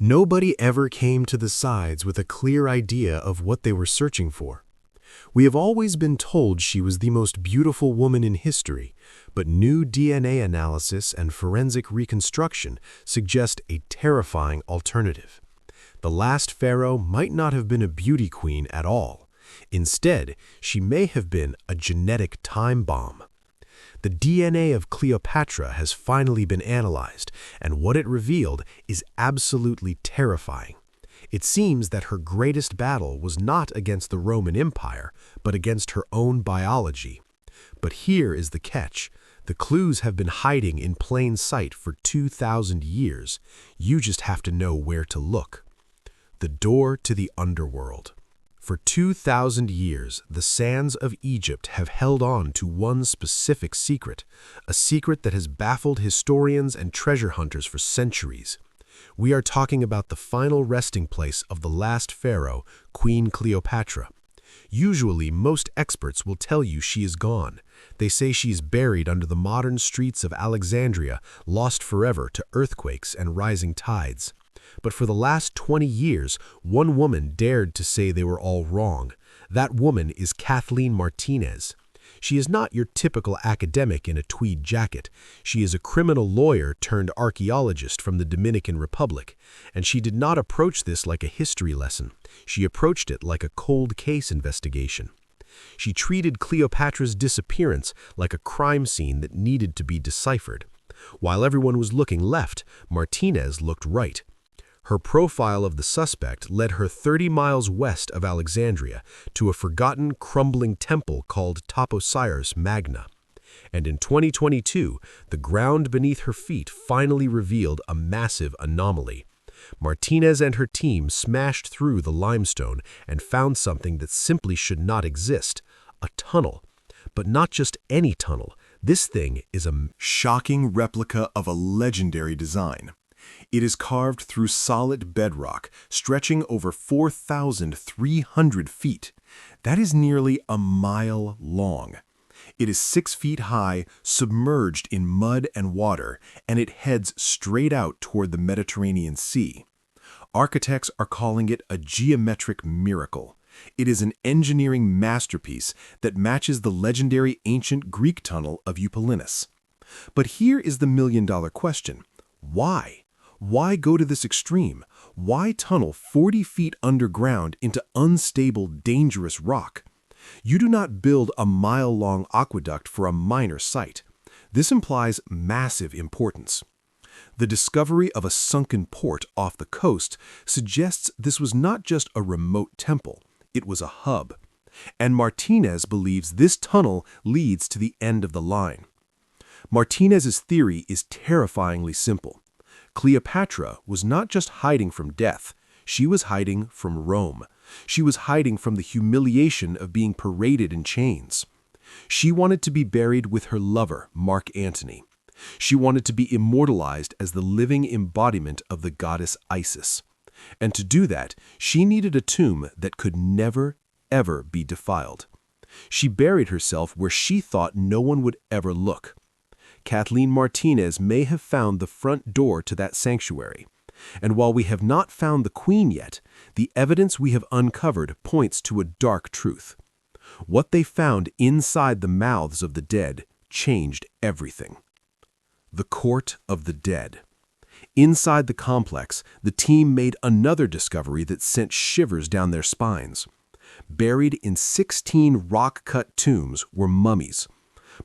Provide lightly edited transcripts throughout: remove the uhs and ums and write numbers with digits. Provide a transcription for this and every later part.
Nobody ever came to the sides with a clear idea of what they were searching for. We have always been told she was the most beautiful woman in history, but new DNA analysis and forensic reconstruction suggest a terrifying alternative. The last pharaoh might not have been a beauty queen at all. Instead, she may have been a genetic time bomb. The DNA of Cleopatra has finally been analyzed, and what it revealed is absolutely terrifying. It seems that her greatest battle was not against the Roman Empire, but against her own biology. But here is the catch. The clues have been hiding in plain sight for 2,000 years. You just have to know where to look. The door to the underworld. For 2,000 years, the sands of Egypt have held on to one specific secret, a secret that has baffled historians and treasure hunters for centuries. We are talking about the final resting place of the last pharaoh, Queen Cleopatra. Usually, most experts will tell you she is gone. They say she is buried under the modern streets of Alexandria, lost forever to earthquakes and rising tides. But for the last 20 years, one woman dared to say they were all wrong. That woman is Kathleen Martinez. She is not your typical academic in a tweed jacket. She is a criminal lawyer turned archaeologist from the Dominican Republic. And she did not approach this like a history lesson. She approached it like a cold case investigation. She treated Cleopatra's disappearance like a crime scene that needed to be deciphered. While everyone was looking left, Martinez looked right. Her profile of the suspect led her 30 miles west of Alexandria to a forgotten, crumbling temple called Taposiris Magna. And in 2022, the ground beneath her feet finally revealed a massive anomaly. Martinez and her team smashed through the limestone and found something that simply should not exist, a tunnel. But not just any tunnel. This thing is a shocking replica of a legendary design. It is carved through solid bedrock, stretching over 4,300 feet. That is nearly a mile long. It is 6 feet high, submerged in mud and water, and it heads straight out toward the Mediterranean Sea. Architects are calling it a geometric miracle. It is an engineering masterpiece that matches the legendary ancient Greek tunnel of Eupolinus. But here is the million-dollar question. Why? Why go to this extreme? Why tunnel 40 feet underground into unstable, dangerous rock? You do not build a mile-long aqueduct for a minor site. This implies massive importance. The discovery of a sunken port off the coast suggests this was not just a remote temple, it was a hub. And Martinez believes this tunnel leads to the end of the line. Martinez's theory is terrifyingly simple. Cleopatra was not just hiding from death, she was hiding from Rome. She was hiding from the humiliation of being paraded in chains. She wanted to be buried with her lover, Mark Antony. She wanted to be immortalized as the living embodiment of the goddess Isis. And to do that, she needed a tomb that could never, ever be defiled. She buried herself where she thought no one would ever look. Kathleen Martinez may have found the front door to that sanctuary. And while we have not found the queen yet, the evidence we have uncovered points to a dark truth. What they found inside the mouths of the dead changed everything. The Court of the Dead. Inside the complex, the team made another discovery that sent shivers down their spines. Buried in 16 rock-cut tombs were mummies.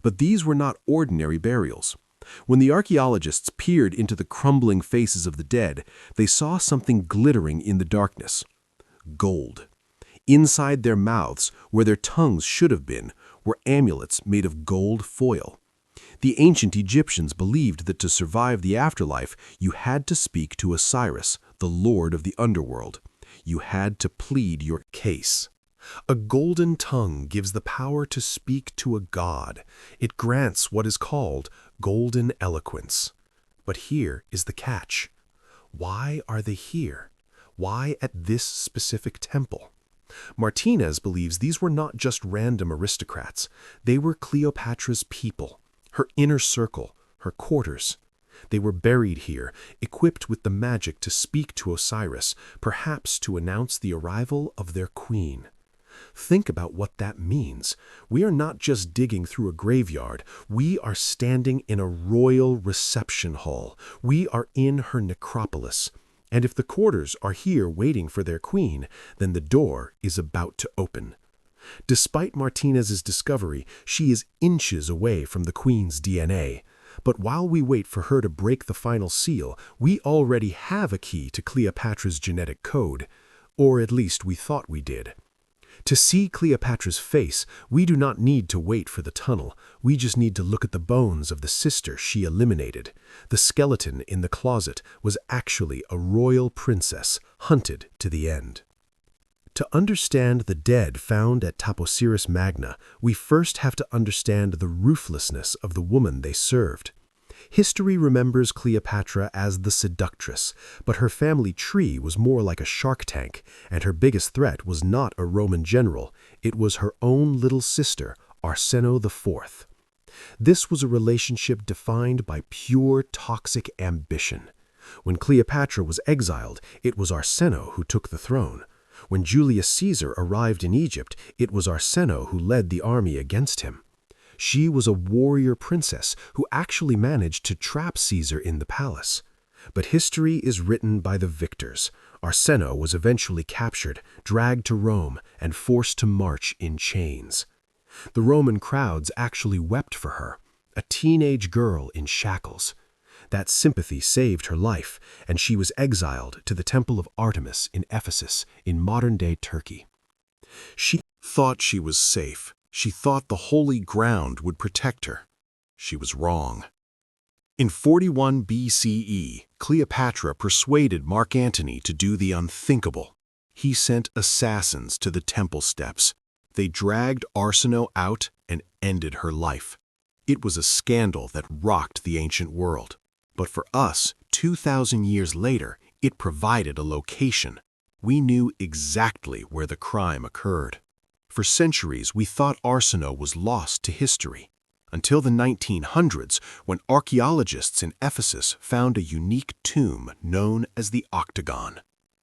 But these were not ordinary burials. When the archaeologists peered into the crumbling faces of the dead, they saw something glittering in the darkness. Gold. Inside their mouths, where their tongues should have been, were amulets made of gold foil. The ancient Egyptians believed that to survive the afterlife, you had to speak to Osiris, the lord of the underworld. You had to plead your case. A golden tongue gives the power to speak to a god. It grants what is called golden eloquence. But here is the catch. Why are they here? Why at this specific temple? Martinez believes these were not just random aristocrats. They were Cleopatra's people, her inner circle, her quarters. They were buried here, equipped with the magic to speak to Osiris, perhaps to announce the arrival of their queen. Think about what that means. We are not just digging through a graveyard. We are standing in a royal reception hall. We are in her necropolis. And if the courtiers are here waiting for their queen, then the door is about to open. Despite Martinez's discovery, she is inches away from the queen's DNA. But while we wait for her to break the final seal, we already have a key to Cleopatra's genetic code. Or at least we thought we did. To see Cleopatra's face, we do not need to wait for the tunnel. We just need to look at the bones of the sister she eliminated. The skeleton in the closet was actually a royal princess, hunted to the end. To understand the dead found at Taposiris Magna, we first have to understand the ruthlessness of the woman they served. History remembers Cleopatra as the seductress, but her family tree was more like a shark tank, and her biggest threat was not a Roman general, it was her own little sister, Arsinoe IV. This was a relationship defined by pure toxic ambition. When Cleopatra was exiled, it was Arsinoe who took the throne. When Julius Caesar arrived in Egypt, it was Arsinoe who led the army against him. She was a warrior princess who actually managed to trap Caesar in the palace. But history is written by the victors. Arsinoe was eventually captured, dragged to Rome, and forced to march in chains. The Roman crowds actually wept for her, a teenage girl in shackles. That sympathy saved her life, and she was exiled to the Temple of Artemis in Ephesus, in modern-day Turkey. She thought she was safe. She thought the holy ground would protect her. She was wrong. In 41 BCE, Cleopatra persuaded Mark Antony to do the unthinkable. He sent assassins to the temple steps. They dragged Arsinoe out and ended her life. It was a scandal that rocked the ancient world. But for us, 2,000 years later, it provided a location. We knew exactly where the crime occurred. For centuries, we thought Arsinoe was lost to history, until the 1900s, when archaeologists in Ephesus found a unique tomb known as the Octagon.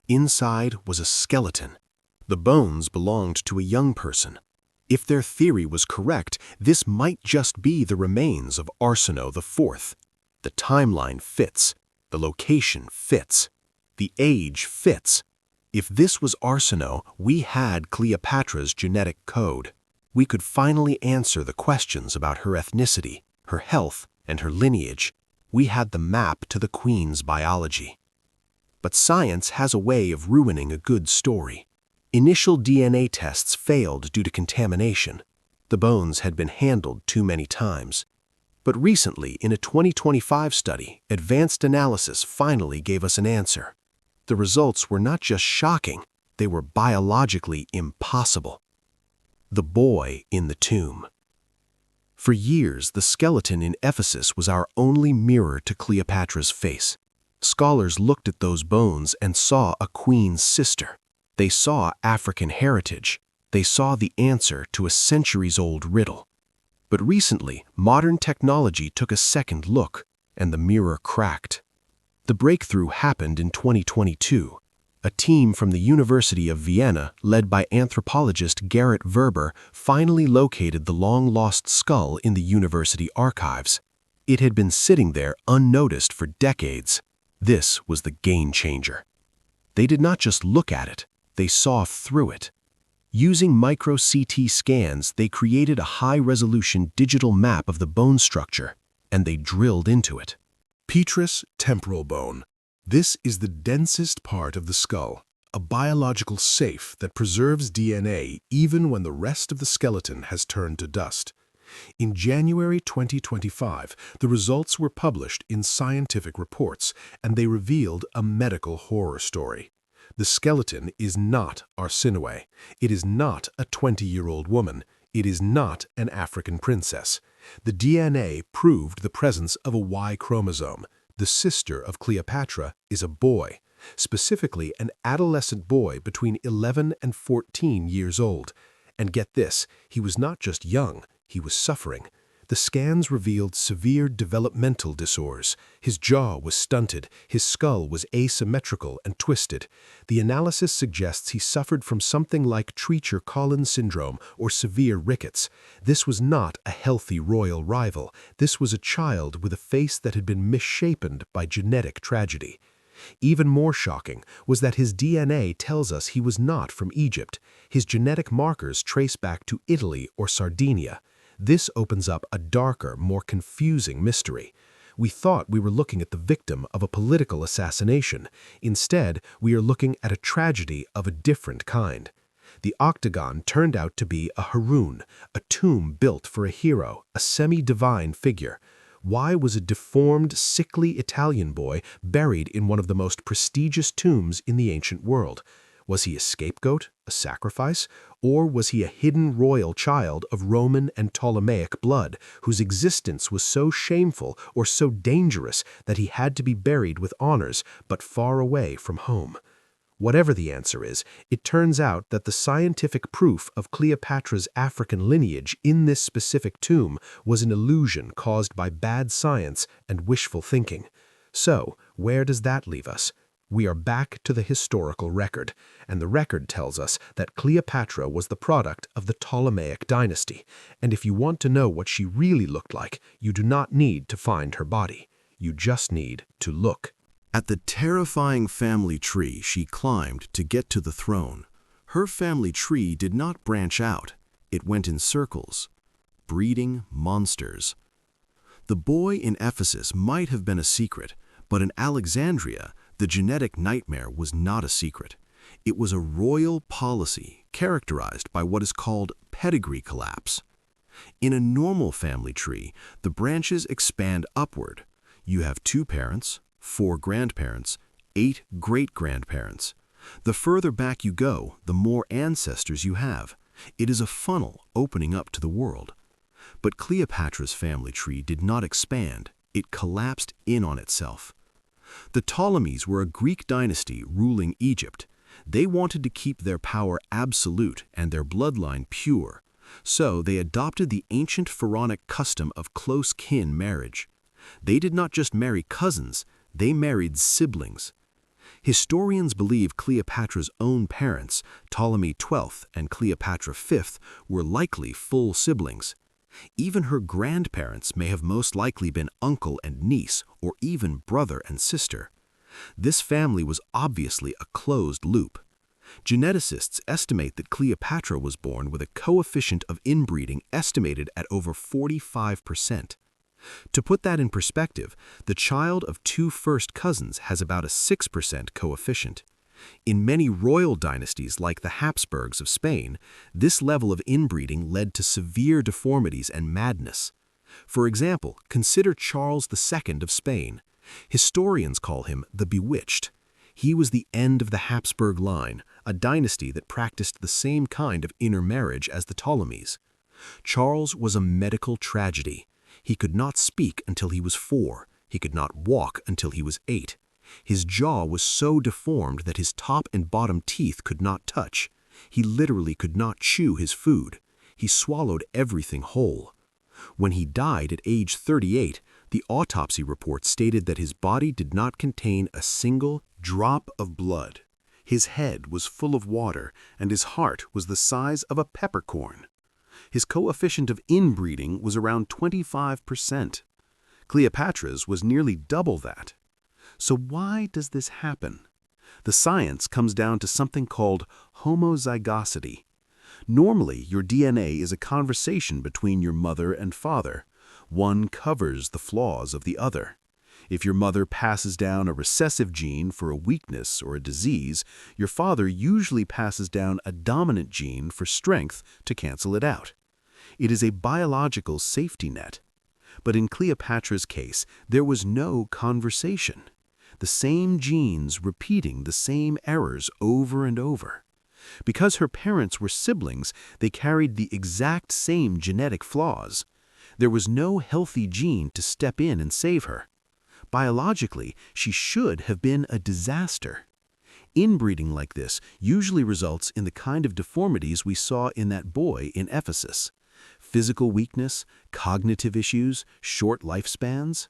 Inside was a skeleton. The bones belonged to a young person. If their theory was correct, this might just be the remains of Arsinoe IV. The timeline fits. The location fits. The age fits. If this was Arsinoe, we had Cleopatra's genetic code. We could finally answer the questions about her ethnicity, her health, and her lineage. We had the map to the queen's biology. But science has a way of ruining a good story. Initial DNA tests failed due to contamination. The bones had been handled too many times. But recently, in a 2025 study, advanced analysis finally gave us an answer. The results were not just shocking, they were biologically impossible. The boy in the tomb. For years, the skeleton in Ephesus was our only mirror to Cleopatra's face. Scholars looked at those bones and saw a queen's sister. They saw African heritage. They saw the answer to a centuries-old riddle. But recently, modern technology took a second look, and the mirror cracked. The breakthrough happened in 2022. A team from the University of Vienna, led by anthropologist Gerrit Verber, finally located the long-lost skull in the university archives. It had been sitting there unnoticed for decades. This was the game changer. They did not just look at it, they saw through it. Using micro-CT scans, they created a high-resolution digital map of the bone structure, and they drilled into it. Petrous temporal bone. This is the densest part of the skull, a biological safe that preserves DNA even when the rest of the skeleton has turned to dust. In January 2025, the results were published in scientific reports, and they revealed a medical horror story. The skeleton is not Arsinoe. It is not a 20-year-old woman. It is not an African princess. The DNA proved the presence of a Y chromosome. The sister of Cleopatra is a boy, specifically an adolescent boy between 11 and 14 years old. And get this, he was not just young, he was suffering. The scans revealed severe developmental disorders. His jaw was stunted, his skull was asymmetrical and twisted. The analysis suggests he suffered from something like Treacher-Collins syndrome or severe rickets. This was not a healthy royal rival. This was a child with a face that had been misshapen by genetic tragedy. Even more shocking was that his DNA tells us he was not from Egypt. His genetic markers trace back to Italy or Sardinia. This opens up a darker, more confusing mystery. We thought we were looking at the victim of a political assassination. Instead, we are looking at a tragedy of a different kind. The octagon turned out to be a heroon, a tomb built for a hero, a semi-divine figure. Why was a deformed, sickly Italian boy buried in one of the most prestigious tombs in the ancient world? Was he a scapegoat, a sacrifice, or was he a hidden royal child of Roman and Ptolemaic blood, whose existence was so shameful or so dangerous that he had to be buried with honors but far away from home? Whatever the answer is, it turns out that the scientific proof of Cleopatra's African lineage in this specific tomb was an illusion caused by bad science and wishful thinking. So, where does that leave us? We are back to the historical record, and the record tells us that Cleopatra was the product of the Ptolemaic dynasty, and if you want to know what she really looked like, you do not need to find her body. You just need to look. At the terrifying family tree she climbed to get to the throne, her family tree did not branch out. It went in circles, breeding monsters. The boy in Ephesus might have been a secret, but in Alexandria, the genetic nightmare was not a secret. It was a royal policy characterized by what is called pedigree collapse. In a normal family tree, the branches expand upward. You have 2 parents, 4 grandparents, 8 great-grandparents. The further back you go, the more ancestors you have. It is a funnel opening up to the world. But Cleopatra's family tree did not expand. It collapsed in on itself. The Ptolemies were a Greek dynasty ruling Egypt. They wanted to keep their power absolute and their bloodline pure. So they adopted the ancient pharaonic custom of close kin marriage. They did not just marry cousins, they married siblings. Historians believe Cleopatra's own parents, Ptolemy XII and Cleopatra V, were likely full siblings. Even her grandparents may have most likely been uncle and niece, or even brother and sister. This family was obviously a closed loop. Geneticists estimate that Cleopatra was born with a coefficient of inbreeding estimated at over 45%. To put that in perspective, the child of 2 first cousins has about a 6% coefficient. In many royal dynasties like the Habsburgs of Spain, this level of inbreeding led to severe deformities and madness. For example, consider Charles II of Spain. Historians call him the Bewitched. He was the end of the Habsburg line, a dynasty that practiced the same kind of intermarriage as the Ptolemies. Charles was a medical tragedy. He could not speak until he was 4. He could not walk until he was 8. His jaw was so deformed that his top and bottom teeth could not touch. He literally could not chew his food. He swallowed everything whole. When he died at age 38, the autopsy report stated that his body did not contain a single drop of blood. His head was full of water, and his heart was the size of a peppercorn. His coefficient of inbreeding was around 25%. Cleopatra's was nearly double that. So why does this happen? The science comes down to something called homozygosity. Normally, your DNA is a conversation between your mother and father. One covers the flaws of the other. If your mother passes down a recessive gene for a weakness or a disease, your father usually passes down a dominant gene for strength to cancel it out. It is a biological safety net. But in Cleopatra's case, there was no conversation. The same genes repeating the same errors over and over. Because her parents were siblings, they carried the exact same genetic flaws. There was no healthy gene to step in and save her. Biologically, she should have been a disaster. Inbreeding like this usually results in the kind of deformities we saw in that boy in Ephesus. physical weakness, cognitive issues, short lifespans?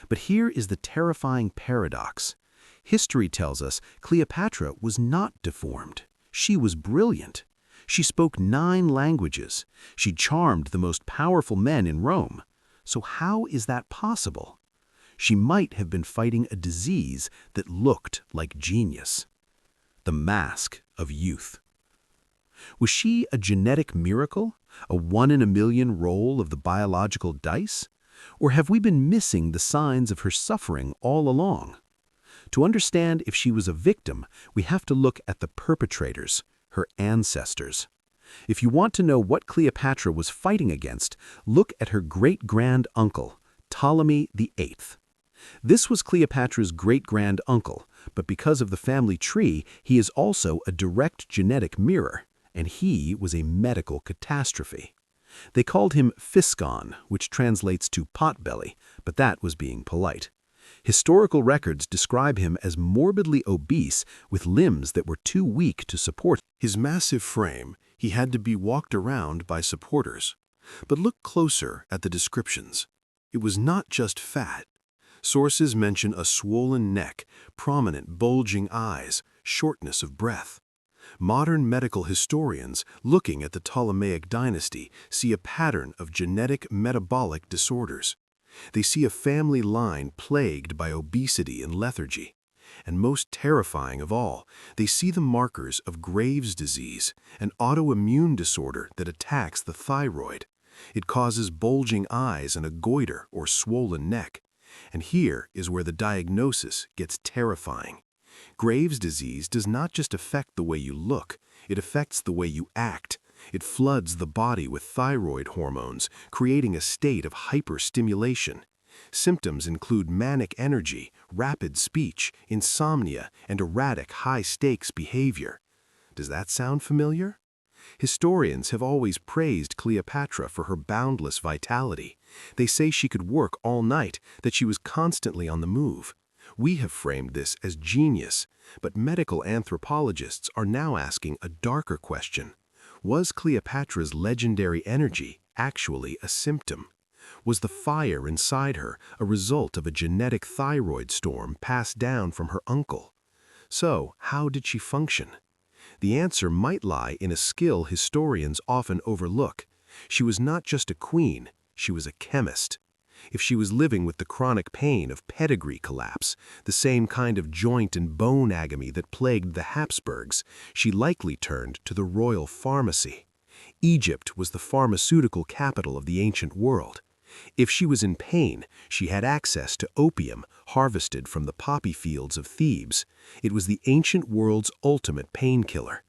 But here is the terrifying paradox. History tells us Cleopatra was not deformed. She was brilliant. She spoke 9 languages. She charmed the most powerful men in Rome. So how is that possible? She might have been fighting a disease that looked like genius. The mask of youth. Was she a genetic miracle, a 1 in a million roll of the biological dice? Or have we been missing the signs of her suffering all along? To understand if she was a victim, we have to look at the perpetrators, her ancestors. If you want to know what Cleopatra was fighting against, look at her great-grand-uncle, Ptolemy VIII. This was Cleopatra's great-grand-uncle, but because of the family tree, he is also a direct genetic mirror, and he was a medical catastrophe. They called him Physcon, which translates to potbelly, but that was being polite. Historical records describe him as morbidly obese with limbs that were too weak to support his massive frame. He had to be walked around by supporters. But look closer at the descriptions. It was not just fat. Sources mention a swollen neck, prominent bulging eyes, shortness of breath. Modern medical historians, looking at the Ptolemaic dynasty, see a pattern of genetic metabolic disorders. They see a family line plagued by obesity and lethargy. And most terrifying of all, they see the markers of Graves' disease, an autoimmune disorder that attacks the thyroid. It causes bulging eyes and a goiter or swollen neck. And here is where the diagnosis gets terrifying. Graves' disease does not just affect the way you look, it affects the way you act. It floods the body with thyroid hormones, creating a state of hyperstimulation. Symptoms include manic energy, rapid speech, insomnia, and erratic high-stakes behavior. Does that sound familiar? Historians have always praised Cleopatra for her boundless vitality. They say she could work all night, that she was constantly on the move. We have framed this as genius, but medical anthropologists are now asking a darker question. Was Cleopatra's legendary energy actually a symptom? Was the fire inside her a result of a genetic thyroid storm passed down from her uncle? So, how did she function? The answer might lie in a skill historians often overlook. She was not just a queen, she was a chemist. If she was living with the chronic pain of pedigree collapse, the same kind of joint and bone agony that plagued the Habsburgs, she likely turned to the royal pharmacy. Egypt was the pharmaceutical capital of the ancient world. If she was in pain, she had access to opium harvested from the poppy fields of Thebes. It was the ancient world's ultimate painkiller.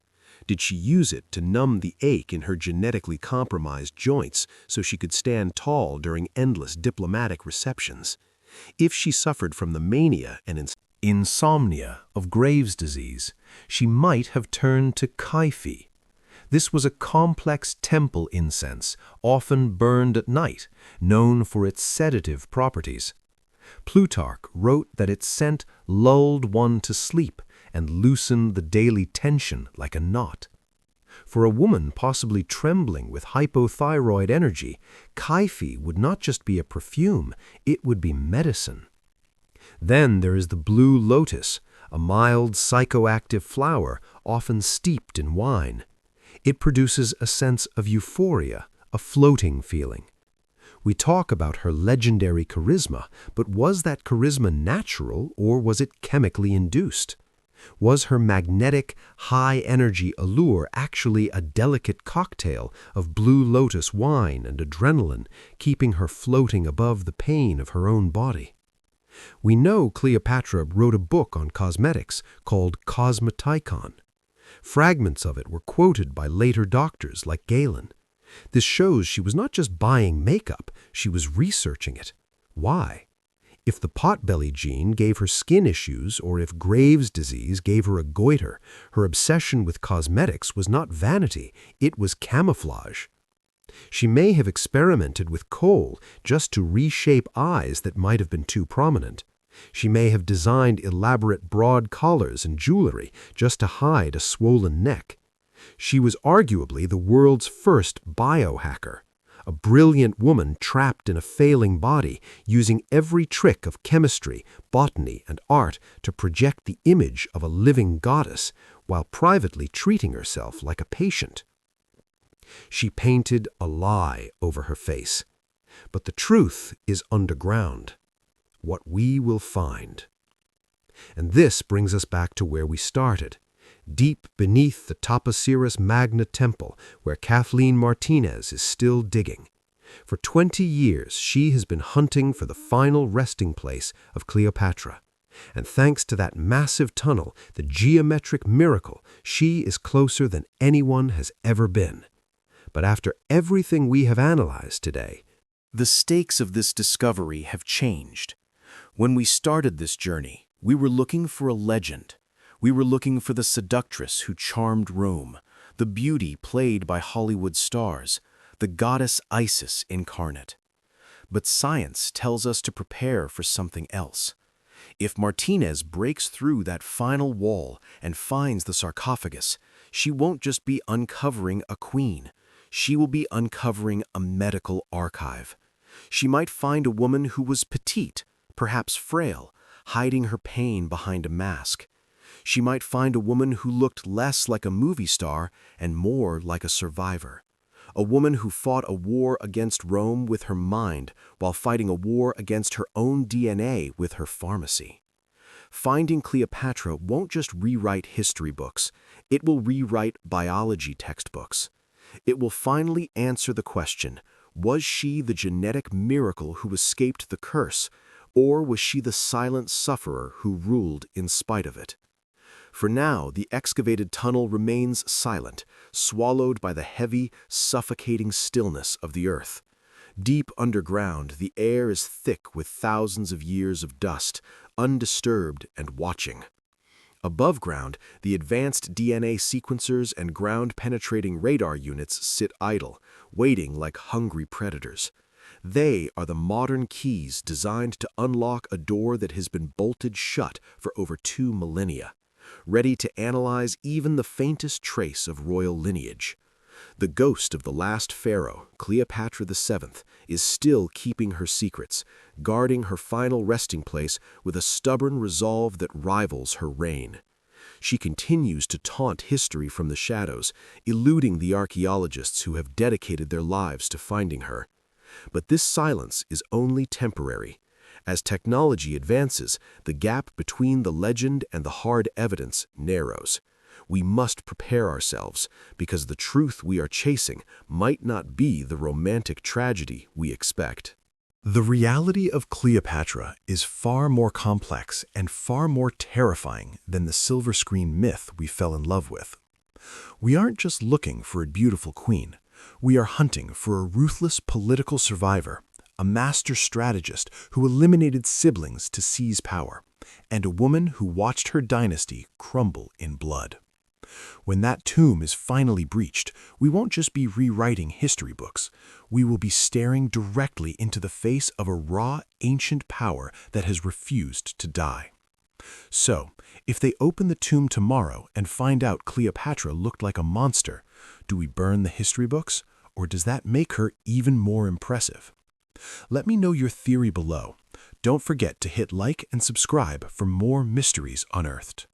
Did she use it to numb the ache in her genetically compromised joints so she could stand tall during endless diplomatic receptions? If she suffered from the mania and insomnia of Graves' disease, she might have turned to Kaifi. This was a complex temple incense, often burned at night, known for its sedative properties. Plutarch wrote that its scent lulled one to sleep and loosened the daily tension like a knot. For a woman possibly trembling with hypothyroid energy, Kaifi would not just be a perfume, it would be medicine. Then there is the blue lotus, a mild psychoactive flower often steeped in wine. It produces a sense of euphoria, a floating feeling. We talk about her legendary charisma, but was that charisma natural or was it chemically induced? Was her magnetic, high-energy allure actually a delicate cocktail of blue lotus wine and adrenaline, keeping her floating above the pain of her own body? We know Cleopatra wrote a book on cosmetics called Cosmetikon. Fragments of it were quoted by later doctors like Galen. This shows she was not just buying makeup, she was researching it. Why? If the potbelly gene gave her skin issues or if Graves' disease gave her a goiter, her obsession with cosmetics was not vanity, it was camouflage. She may have experimented with kohl just to reshape eyes that might have been too prominent. She may have designed elaborate broad collars and jewelry just to hide a swollen neck. She was arguably the world's first biohacker, a brilliant woman trapped in a failing body, using every trick of chemistry, botany, and art to project the image of a living goddess, while privately treating herself like a patient. She painted a lie over her face, but the truth is underground, what we will find. And this brings us back to where we started, deep beneath the Taposiris Magna Temple, where Kathleen Martinez is still digging. For 20 years, she has been hunting for the final resting place of Cleopatra. And thanks to that massive tunnel, the geometric miracle, she is closer than anyone has ever been. But after everything we have analyzed today, the stakes of this discovery have changed. When we started this journey, we were looking for a legend. We were looking for the seductress who charmed Rome, the beauty played by Hollywood stars, the goddess Isis incarnate. But science tells us to prepare for something else. If Martinez breaks through that final wall and finds the sarcophagus, she won't just be uncovering a queen. She will be uncovering a medical archive. She might find a woman who was petite, perhaps frail, hiding her pain behind a mask. She might find a woman who looked less like a movie star and more like a survivor. A woman who fought a war against Rome with her mind while fighting a war against her own DNA with her pharmacy. Finding Cleopatra won't just rewrite history books, it will rewrite biology textbooks. It will finally answer the question, was she the genetic miracle who escaped the curse, or was she the silent sufferer who ruled in spite of it? For now, the excavated tunnel remains silent, swallowed by the heavy, suffocating stillness of the earth. Deep underground, the air is thick with thousands of years of dust, undisturbed and watching. Above ground, the advanced DNA sequencers and ground-penetrating radar units sit idle, waiting like hungry predators. They are the modern keys designed to unlock a door that has been bolted shut for over 2 millennia. Ready to analyze even the faintest trace of royal lineage. The ghost of the last pharaoh, Cleopatra VII, is still keeping her secrets, guarding her final resting place with a stubborn resolve that rivals her reign. She continues to taunt history from the shadows, eluding the archaeologists who have dedicated their lives to finding her. But this silence is only temporary. As technology advances, the gap between the legend and the hard evidence narrows. We must prepare ourselves, because the truth we are chasing might not be the romantic tragedy we expect. The reality of Cleopatra is far more complex and far more terrifying than the silver screen myth we fell in love with. We aren't just looking for a beautiful queen. We are hunting for a ruthless political survivor, a master strategist who eliminated siblings to seize power, and a woman who watched her dynasty crumble in blood. When that tomb is finally breached, we won't just be rewriting history books. We will be staring directly into the face of a raw, ancient power that has refused to die. So, if they open the tomb tomorrow and find out Cleopatra looked like a monster, do we burn the history books, or does that make her even more impressive? Let me know your theory below. Don't forget to hit like and subscribe for more mysteries unearthed.